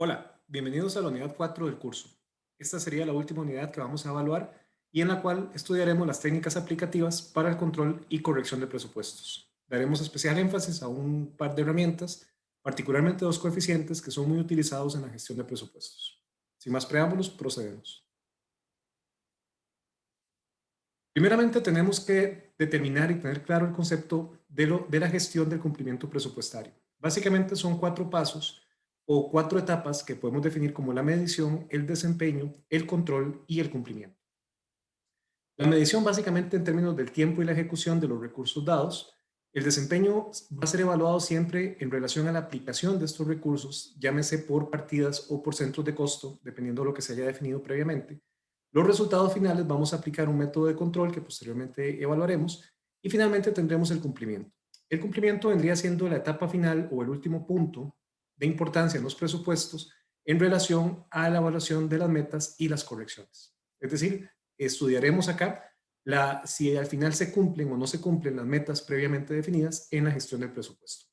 Hola, bienvenidos a la unidad 4 del curso. Esta sería la última unidad que vamos a evaluar y en la cual estudiaremos las técnicas aplicativas para el control y corrección de presupuestos. Daremos especial énfasis a un par de herramientas, particularmente dos coeficientes que son muy utilizados en la gestión de presupuestos. Sin más preámbulos, procedemos. Primeramente tenemos que determinar y tener claro el concepto de la gestión del cumplimiento presupuestario. Básicamente son cuatro pasos o cuatro etapas que podemos definir como la medición, el desempeño, el control y el cumplimiento. La medición básicamente en términos del tiempo y la ejecución de los recursos dados. El desempeño va a ser evaluado siempre en relación a la aplicación de estos recursos, llámese por partidas o por centros de costo, dependiendo de lo que se haya definido previamente. Los resultados finales vamos a aplicar un método de control que posteriormente evaluaremos y finalmente tendremos el cumplimiento. El cumplimiento vendría siendo la etapa final o el último punto de importancia en los presupuestos en relación a la evaluación de las metas y las correcciones. Es decir, estudiaremos acá si al final se cumplen o no se cumplen las metas previamente definidas en la gestión del presupuesto.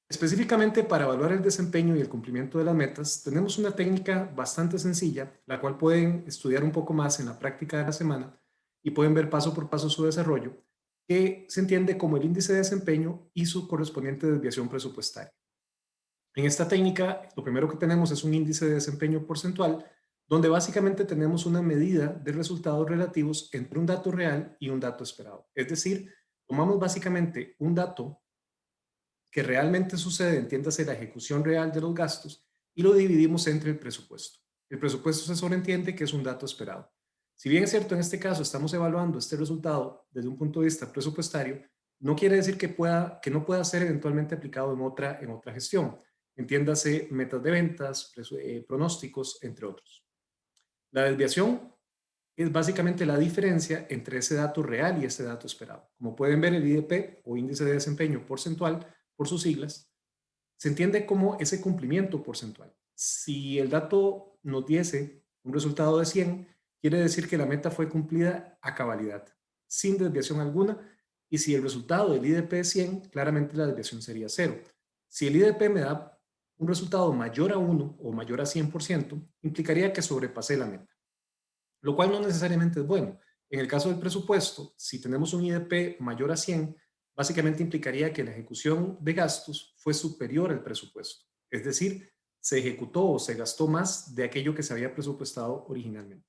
Específicamente para evaluar el desempeño y el cumplimiento de las metas, tenemos una técnica bastante sencilla, la cual pueden estudiar un poco más en la práctica de la semana y pueden ver paso por paso su desarrollo, que se entiende como el índice de desempeño y su correspondiente desviación presupuestaria. En esta técnica, lo primero que tenemos es un índice de desempeño porcentual, donde básicamente tenemos una medida de resultados relativos entre un dato real y un dato esperado. Es decir, tomamos básicamente un dato que realmente sucede, entiéndase la ejecución real de los gastos, y lo dividimos entre el presupuesto. El presupuesto se sobreentiende que es un dato esperado. Si bien es cierto, en este caso estamos evaluando este resultado desde un punto de vista presupuestario, no quiere decir que no pueda ser eventualmente aplicado en otra gestión. Entiéndase metas de ventas, pronósticos, entre otros. La desviación es básicamente la diferencia entre ese dato real y ese dato esperado. Como pueden ver, el IDP o índice de desempeño porcentual, por sus siglas, se entiende como ese cumplimiento porcentual. Si el dato nos diese un resultado de 100, quiere decir que la meta fue cumplida a cabalidad, sin desviación alguna, y si el resultado del IDP es 100, claramente la desviación sería cero. Si el IDP me da un resultado mayor a 1 o mayor a 100%, implicaría que sobrepasé la meta, lo cual no necesariamente es bueno. En el caso del presupuesto, si tenemos un IDP mayor a 100, básicamente implicaría que la ejecución de gastos fue superior al presupuesto. Es decir, se ejecutó o se gastó más de aquello que se había presupuestado originalmente.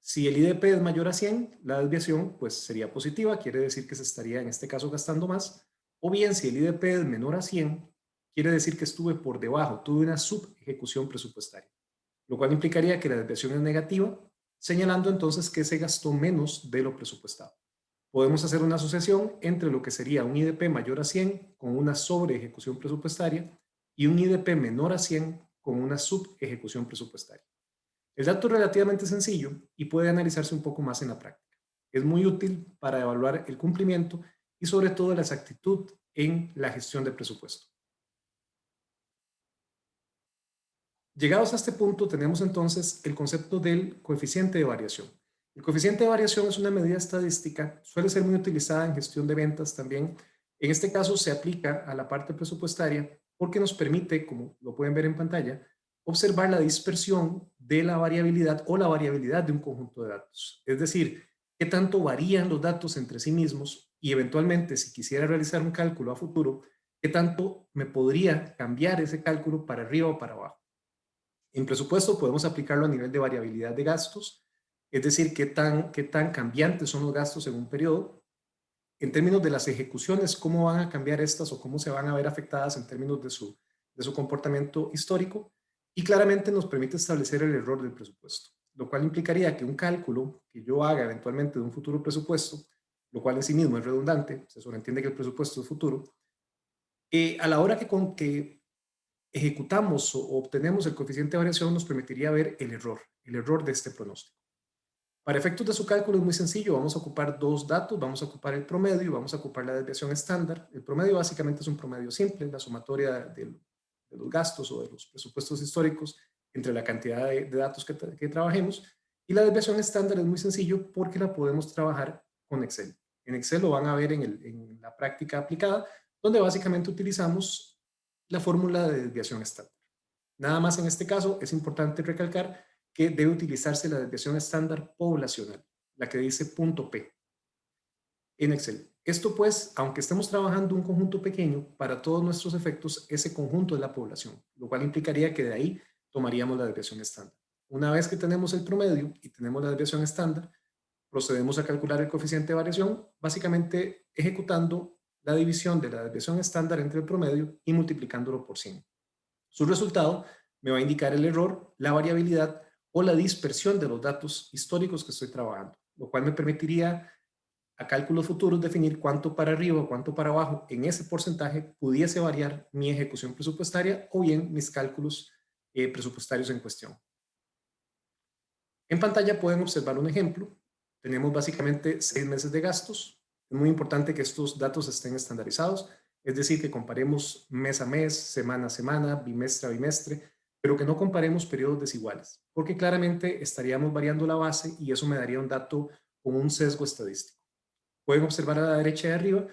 Si el IDP es mayor a 100, la desviación pues sería positiva, quiere decir que se estaría en este caso gastando más. O bien, si el IDP es menor a 100, quiere decir que estuve por debajo, tuve una subejecución presupuestaria, lo cual implicaría que la desviación es negativa, señalando entonces que se gastó menos de lo presupuestado. Podemos hacer una asociación entre lo que sería un IDP mayor a 100 con una sobreejecución presupuestaria y un IDP menor a 100 con una subejecución presupuestaria. El dato es relativamente sencillo y puede analizarse un poco más en la práctica. Es muy útil para evaluar el cumplimiento y sobre todo la exactitud en la gestión de presupuesto. Llegados a este punto, tenemos entonces el concepto del coeficiente de variación. El coeficiente de variación es una medida estadística, suele ser muy utilizada en gestión de ventas también. En este caso se aplica a la parte presupuestaria porque nos permite, como lo pueden ver en pantalla, observar la dispersión de la variabilidad o la variabilidad de un conjunto de datos. Es decir, qué tanto varían los datos entre sí mismos y eventualmente si quisiera realizar un cálculo a futuro, qué tanto me podría cambiar ese cálculo para arriba o para abajo. En presupuesto podemos aplicarlo a nivel de variabilidad de gastos, es decir, qué tan cambiantes son los gastos en un periodo. En términos de las ejecuciones, cómo van a cambiar estas o cómo se van a ver afectadas en términos de su comportamiento histórico. Y claramente nos permite establecer el error del presupuesto, lo cual implicaría que un cálculo que yo haga eventualmente de un futuro presupuesto, lo cual en sí mismo es redundante, se sobreentiende que el presupuesto es futuro, a la hora que ejecutamos o obtenemos el coeficiente de variación nos permitiría ver el error de este pronóstico. Para efectos de su cálculo es muy sencillo, vamos a ocupar dos datos, vamos a ocupar el promedio y vamos a ocupar la desviación estándar. El promedio básicamente es un promedio simple, la sumatoria de los gastos o de los presupuestos históricos entre la cantidad de datos que trabajemos. Y la desviación estándar es muy sencillo porque la podemos trabajar con Excel. En Excel lo van a ver en la práctica aplicada, donde básicamente utilizamos la fórmula de desviación estándar. Nada más en este caso es importante recalcar que debe utilizarse la desviación estándar poblacional, la que dice punto P en Excel. Esto pues, aunque estemos trabajando un conjunto pequeño, para todos nuestros efectos ese conjunto es la población, lo cual implicaría que de ahí tomaríamos la desviación estándar. Una vez que tenemos el promedio y tenemos la desviación estándar, procedemos a calcular el coeficiente de variación, básicamente ejecutando la división de la desviación estándar entre el promedio y multiplicándolo por 100. Su resultado me va a indicar el error, la variabilidad o la dispersión de los datos históricos que estoy trabajando, lo cual me permitiría a cálculos futuros definir cuánto para arriba o cuánto para abajo en ese porcentaje pudiese variar mi ejecución presupuestaria o bien mis cálculos presupuestarios en cuestión. En pantalla pueden observar un ejemplo. Tenemos básicamente 6 meses de gastos. Es muy importante que estos datos estén estandarizados, es decir, que comparemos mes a mes, semana a semana, bimestre a bimestre, pero que no comparemos periodos desiguales, porque claramente estaríamos variando la base y eso me daría un dato con un sesgo estadístico. Pueden observar a la derecha de arriba,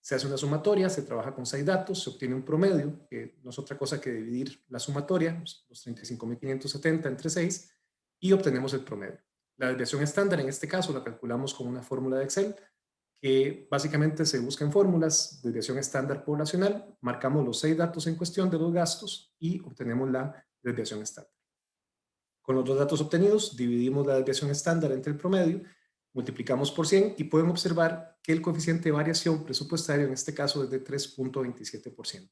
se hace una sumatoria, se trabaja con 6 datos, se obtiene un promedio, que no es otra cosa que dividir la sumatoria, los 35.570 entre 6, y obtenemos el promedio. La desviación estándar en este caso la calculamos con una fórmula de Excel, que básicamente se busca en fórmulas, desviación estándar poblacional, marcamos los 6 datos en cuestión de los gastos y obtenemos la desviación estándar. Con los dos datos obtenidos, dividimos la desviación estándar entre el promedio, multiplicamos por 100 y pueden observar que el coeficiente de variación presupuestario en este caso es de 3.27%.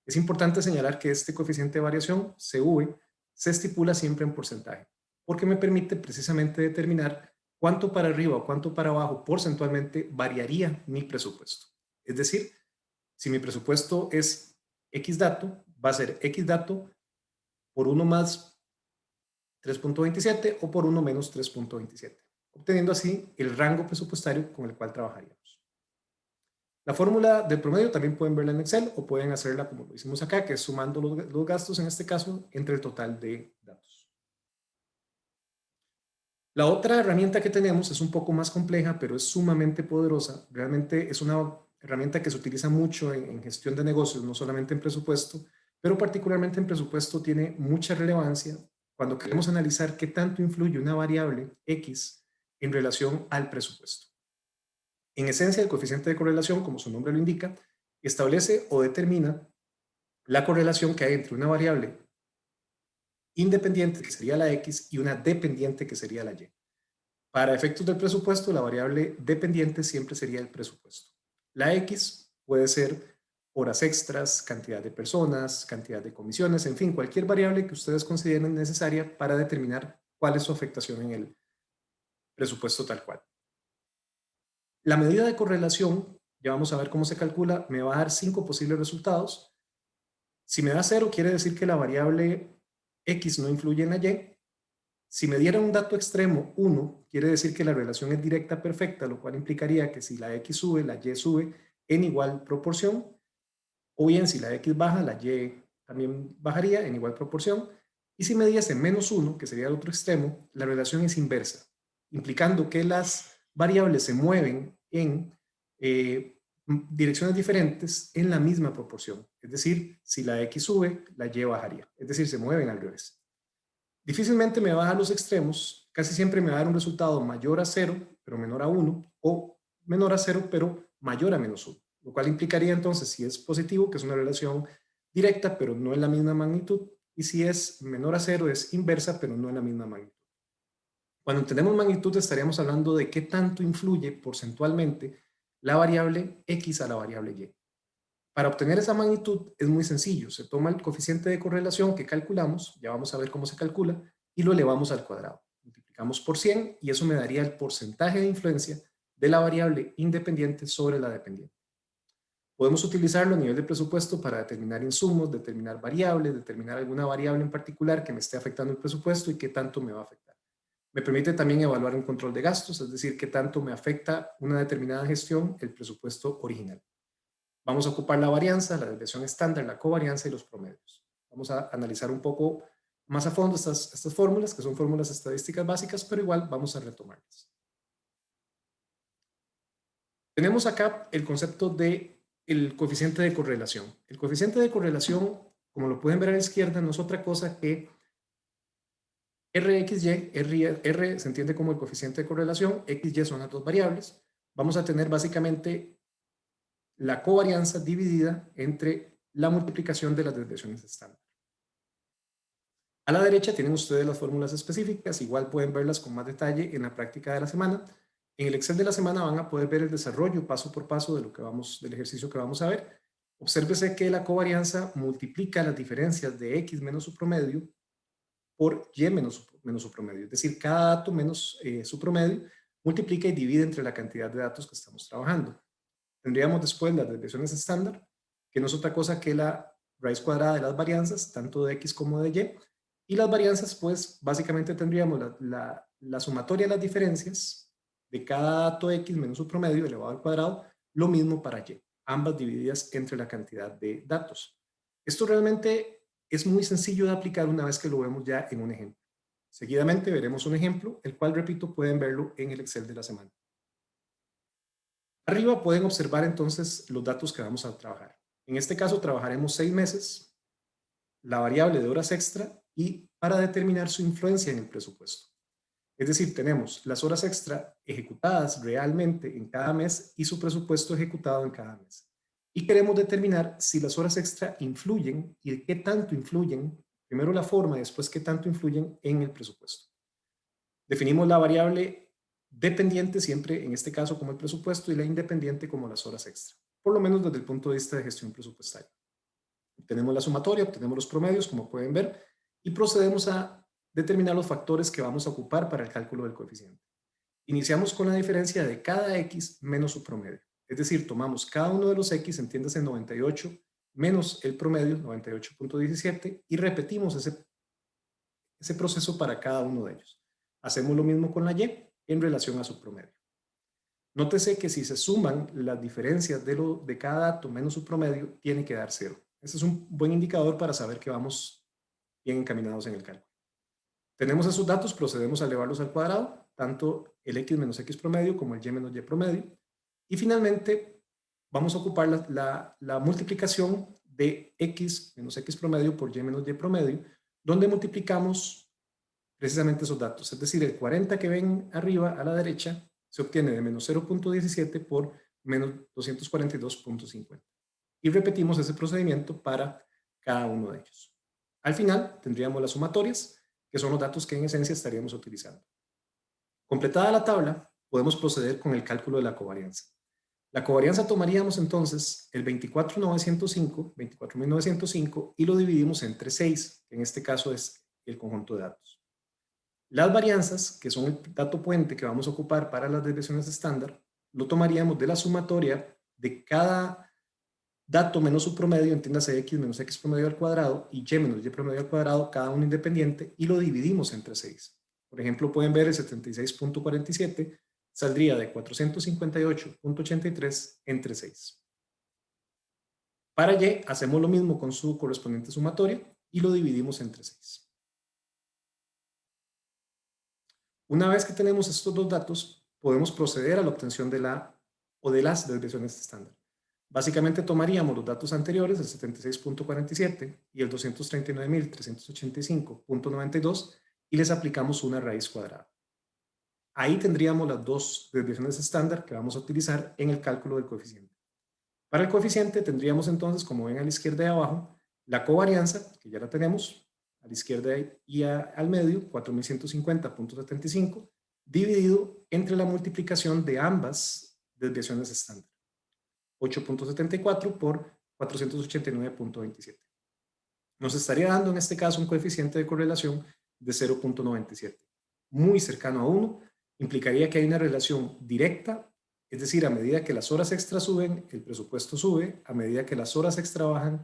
Es importante señalar que este coeficiente de variación, CV, se estipula siempre en porcentaje, porque me permite precisamente determinar cuánto para arriba o cuánto para abajo porcentualmente variaría mi presupuesto. Es decir, si mi presupuesto es X dato, va a ser X dato por 1 más 3.27 o por 1 menos 3.27, obteniendo así el rango presupuestario con el cual trabajaríamos. La fórmula del promedio también pueden verla en Excel o pueden hacerla como lo hicimos acá, que es sumando los gastos, en este caso, entre el total de datos. La otra herramienta que tenemos es un poco más compleja, pero es sumamente poderosa. Realmente es una herramienta que se utiliza mucho en gestión de negocios, no solamente en presupuesto, pero particularmente en presupuesto tiene mucha relevancia cuando queremos analizar qué tanto influye una variable X en relación al presupuesto. En esencia, el coeficiente de correlación, como su nombre lo indica, establece o determina la correlación que hay entre una variable independiente, que sería la X, y una dependiente, que sería la Y. Para efectos del presupuesto, la variable dependiente siempre sería el presupuesto. La X puede ser horas extras, cantidad de personas, cantidad de comisiones, en fin, cualquier variable que ustedes consideren necesaria para determinar cuál es su afectación en el presupuesto tal cual. La medida de correlación, ya vamos a ver cómo se calcula, me va a dar 5 posibles resultados. Si me da 0, quiere decir que la variable X no influye en la Y. Si me diera un dato extremo, 1, quiere decir que la relación es directa perfecta, lo cual implicaría que si la X sube, la Y sube en igual proporción, o bien si la X baja, la Y también bajaría en igual proporción, y si me diese menos 1, que sería el otro extremo, la relación es inversa, implicando que las variables se mueven en direcciones diferentes en la misma proporción. Es decir, si la X sube, la Y bajaría, es decir, se mueven al revés. Difícilmente me va a dar los extremos, casi siempre me va a dar un resultado mayor a 0, pero menor a 1, o menor a 0, pero mayor a menos 1, lo cual implicaría entonces, si es positivo, que es una relación directa, pero no en la misma magnitud, y si es menor a 0, es inversa, pero no en la misma magnitud. Cuando tenemos magnitud, estaríamos hablando de qué tanto influye porcentualmente la variable X a la variable Y. Para obtener esa magnitud es muy sencillo, se toma el coeficiente de correlación que calculamos, ya vamos a ver cómo se calcula, y lo elevamos al cuadrado. Multiplicamos por 100 y eso me daría el porcentaje de influencia de la variable independiente sobre la dependiente. Podemos utilizarlo a nivel de presupuesto para determinar insumos, determinar variables, determinar alguna variable en particular que me esté afectando el presupuesto y qué tanto me va a afectar. Me permite también evaluar un control de gastos, es decir, qué tanto me afecta una determinada gestión el presupuesto original. Vamos a ocupar la varianza, la desviación estándar, la covarianza y los promedios. Vamos a analizar un poco más a fondo estas fórmulas, que son fórmulas estadísticas básicas, pero igual vamos a retomarlas. Tenemos acá el concepto de el coeficiente de correlación. El coeficiente de correlación, como lo pueden ver a la izquierda, no es otra cosa que RXY. R se entiende como el coeficiente de correlación, XY son las dos variables. Vamos a tener básicamente la covarianza dividida entre la multiplicación de las desviaciones estándar. A la derecha tienen ustedes las fórmulas específicas, igual pueden verlas con más detalle en la práctica de la semana. En el Excel de la semana van a poder ver el desarrollo paso por paso de del ejercicio que vamos a ver. Obsérvese que la covarianza multiplica las diferencias de X menos su promedio por Y menos su promedio. Es decir, cada dato menos su promedio multiplica y divide entre la cantidad de datos que estamos trabajando. Tendríamos después las desviaciones estándar, que no es otra cosa que la raíz cuadrada de las varianzas, tanto de X como de Y. Y las varianzas, pues, básicamente tendríamos la sumatoria de las diferencias de cada dato X menos su promedio elevado al cuadrado, lo mismo para Y, ambas divididas entre la cantidad de datos. Esto realmente es muy sencillo de aplicar una vez que lo vemos ya en un ejemplo. Seguidamente veremos un ejemplo, el cual, repito, pueden verlo en el Excel de la semana. Arriba pueden observar entonces los datos que vamos a trabajar. En este caso trabajaremos 6 meses, la variable de horas extra y para determinar su influencia en el presupuesto. Es decir, tenemos las horas extra ejecutadas realmente en cada mes y su presupuesto ejecutado en cada mes. Y queremos determinar si las horas extra influyen y qué tanto influyen, primero la forma y después qué tanto influyen en el presupuesto. Definimos la variable dependiente siempre, en este caso como el presupuesto, y la independiente como las horas extra, por lo menos desde el punto de vista de gestión presupuestaria. Obtenemos la sumatoria, obtenemos los promedios, como pueden ver, y procedemos a determinar los factores que vamos a ocupar para el cálculo del coeficiente. Iniciamos con la diferencia de cada X menos su promedio. Es decir, tomamos cada uno de los X, entiéndase 98, menos el promedio, 98.17, y repetimos ese proceso para cada uno de ellos. Hacemos lo mismo con la Y en relación a su promedio. Nótese que si se suman las diferencias de cada dato menos su promedio, tiene que dar 0. Este es un buen indicador para saber que vamos bien encaminados en el cálculo. Tenemos esos datos, procedemos a elevarlos al cuadrado, tanto el X menos X promedio como el Y menos Y promedio. Y finalmente vamos a ocupar la multiplicación de X menos X promedio por Y menos Y promedio, donde multiplicamos precisamente esos datos. Es decir, el 40 que ven arriba a la derecha se obtiene de menos 0.17 por menos 242.50. Y repetimos ese procedimiento para cada uno de ellos. Al final tendríamos las sumatorias, que son los datos que en esencia estaríamos utilizando. Completada la tabla, podemos proceder con el cálculo de la covarianza. La covarianza tomaríamos entonces el 24.905 y lo dividimos entre 6, que en este caso es el conjunto de datos. Las varianzas, que son el dato puente que vamos a ocupar para las desviaciones estándar, lo tomaríamos de la sumatoria de cada dato menos su promedio, entiéndase X menos X promedio al cuadrado y Y menos Y promedio al cuadrado, cada uno independiente, y lo dividimos entre 6. Por ejemplo, pueden ver el 76.47 saldría de 458.83 entre 6. Para Y hacemos lo mismo con su correspondiente sumatoria y lo dividimos entre 6. Una vez que tenemos estos dos datos, podemos proceder a la obtención de las desviaciones estándar. Básicamente tomaríamos los datos anteriores, el 76.47 y el 239.385.92, y les aplicamos una raíz cuadrada. Ahí tendríamos las dos desviaciones estándar que vamos a utilizar en el cálculo del coeficiente. Para el coeficiente tendríamos entonces, como ven a la izquierda de abajo, la covarianza, que ya la tenemos, a la izquierda y al medio, 4150.75, dividido entre la multiplicación de ambas desviaciones estándar. 8.74 por 489.27. Nos estaría dando en este caso un coeficiente de correlación de 0.97. Muy cercano a 1, implicaría que hay una relación directa, es decir, a medida que las horas extra suben, el presupuesto sube, a medida que las horas extra bajan,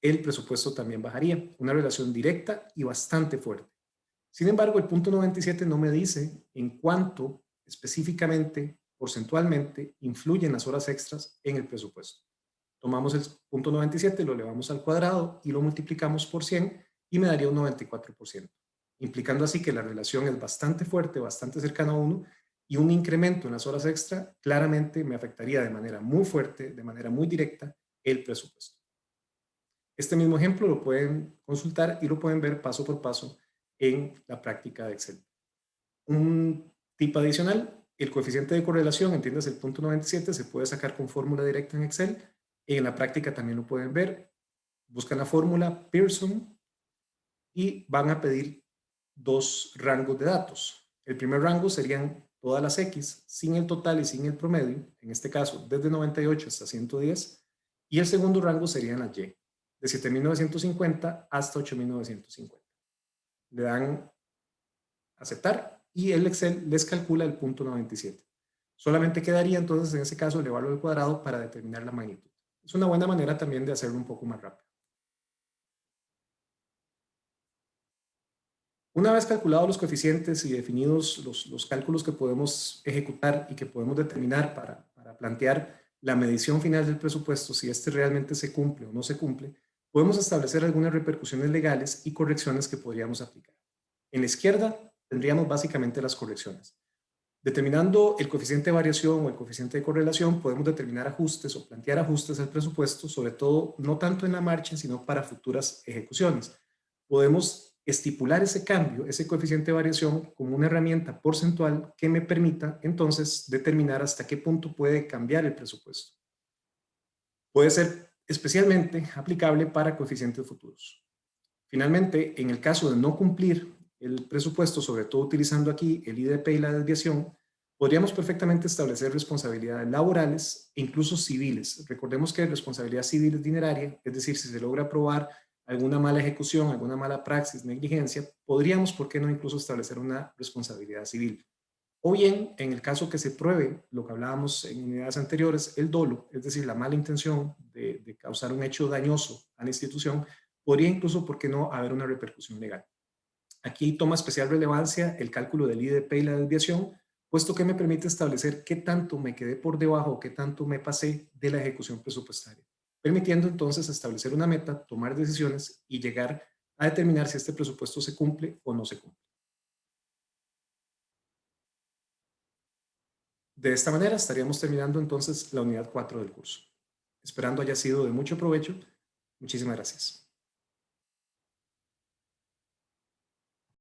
el presupuesto también bajaría. Una relación directa y bastante fuerte. Sin embargo, el punto 97 no me dice en cuánto específicamente, porcentualmente, influyen las horas extras en el presupuesto. Tomamos el punto 97, lo elevamos al cuadrado y lo multiplicamos por 100 y me daría un 94%, implicando así que la relación es bastante fuerte, bastante cercana a 1, y un incremento en las horas extra claramente me afectaría de manera muy fuerte, de manera muy directa, el presupuesto. Este mismo ejemplo lo pueden consultar y lo pueden ver paso por paso en la práctica de Excel. Un tip adicional, el coeficiente de correlación, entiendas el punto 97, se puede sacar con fórmula directa en Excel. En la práctica también lo pueden ver. Buscan la fórmula Pearson y van a pedir dos rangos de datos. El primer rango serían todas las X sin el total y sin el promedio, en este caso desde 98 hasta 110, y el segundo rango serían las Y, de 7.950 hasta 8.950. Le dan aceptar y el Excel les calcula el punto 97. Solamente quedaría entonces en ese caso elevarlo al cuadrado para determinar la magnitud. Es una buena manera también de hacerlo un poco más rápido. Una vez calculados los coeficientes y definidos los cálculos que podemos ejecutar y que podemos determinar para plantear la medición final del presupuesto, si este realmente se cumple o no se cumple, podemos establecer algunas repercusiones legales y correcciones que podríamos aplicar. En la izquierda tendríamos básicamente las correcciones. Determinando el coeficiente de variación o el coeficiente de correlación, podemos determinar ajustes o plantear ajustes al presupuesto, sobre todo no tanto en la marcha, sino para futuras ejecuciones. Podemos estipular ese cambio, ese coeficiente de variación, como una herramienta porcentual que me permita entonces determinar hasta qué punto puede cambiar el presupuesto. Puede ser especialmente aplicable para coeficientes futuros. Finalmente, en el caso de no cumplir el presupuesto, sobre todo utilizando aquí el IDP y la desviación, podríamos perfectamente establecer responsabilidades laborales e incluso civiles. Recordemos que responsabilidad civil es dineraria, es decir, si se logra probar alguna mala ejecución, alguna mala praxis, negligencia, podríamos, ¿por qué no, incluso establecer una responsabilidad civil? O bien, en el caso que se pruebe lo que hablábamos en unidades anteriores, el dolo, es decir, la mala intención de causar un hecho dañoso a la institución, podría incluso, ¿por qué no?, haber una repercusión legal. Aquí toma especial relevancia el cálculo del IDP y la desviación, puesto que me permite establecer qué tanto me quedé por debajo o qué tanto me pasé de la ejecución presupuestaria, permitiendo entonces establecer una meta, tomar decisiones y llegar a determinar si este presupuesto se cumple o no se cumple. De esta manera estaríamos terminando entonces la unidad 4 del curso. Esperando haya sido de mucho provecho. Muchísimas gracias.